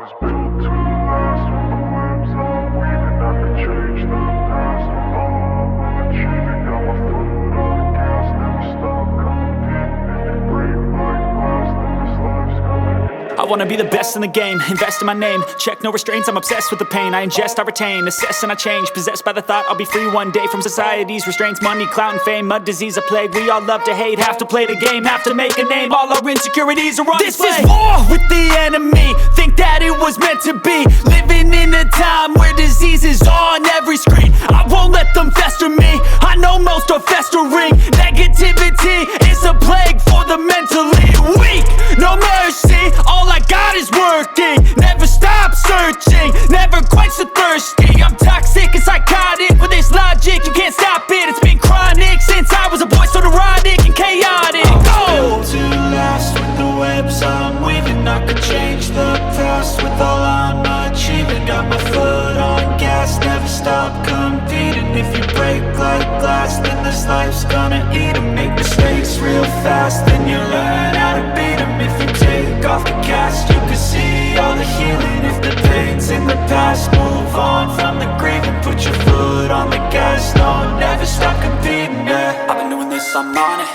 was built to last. With the webs I'm weaving, I could change the past. With all I'm achieving, got my foot on gas. Never stop competing. If you break like glass, then this life's gonna end. I wanna be the best in the game, invest in my name. Check no restraints, I'm obsessed with the pain. I ingest, I retain, assess and I change. Possessed by the thought I'll be free one day from society's restraints. Money, clout and fame, mud, disease, a plague. We all love to hate, have to play the game, have to make a name. All our insecurities are on display. This is war with the enemy, think that it was meant to be. Living in a time where disease is on every screen. I won't let them fester me, I know most are festering. Negativity is a plague for the mentally weak. No mercy, all I got is working. Never stop searching, never quench the thirsty. I'm toxic and psychotic, with this logic you can't stop it. It's been chronic since I was a boy, so neurotic and chaotic. Built to last. With the webs I'm weaving, I could change the past. With all I'm achieving, got my foot on gas. Never stop competing. If you break like glass, then this life's gonna eat 'em. Make mistakes real fast, then you learn how to beat 'em. If you take off the cast, you can see all the healing. If the pain's in the past, move on from the grieving. Put your foot on the gas, no, never stop competing, yeah. I've been doing this, I'm on it.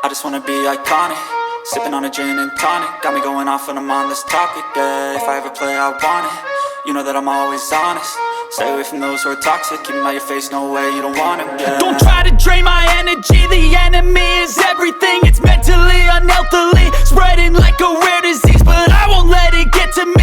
I just wanna be iconic. Sipping on a gin and tonic, got me going off when I'm on this topic, yeah. If I ever play, I want it. You know that I'm always honest. Stay away from those who are toxic. Keep them out your face, no way, you don't want it, yeah. Don't try to drain my energy. The enemy is everything. It's mentally, unhealthily, spreading like a rare disease. But I won't let it get to me.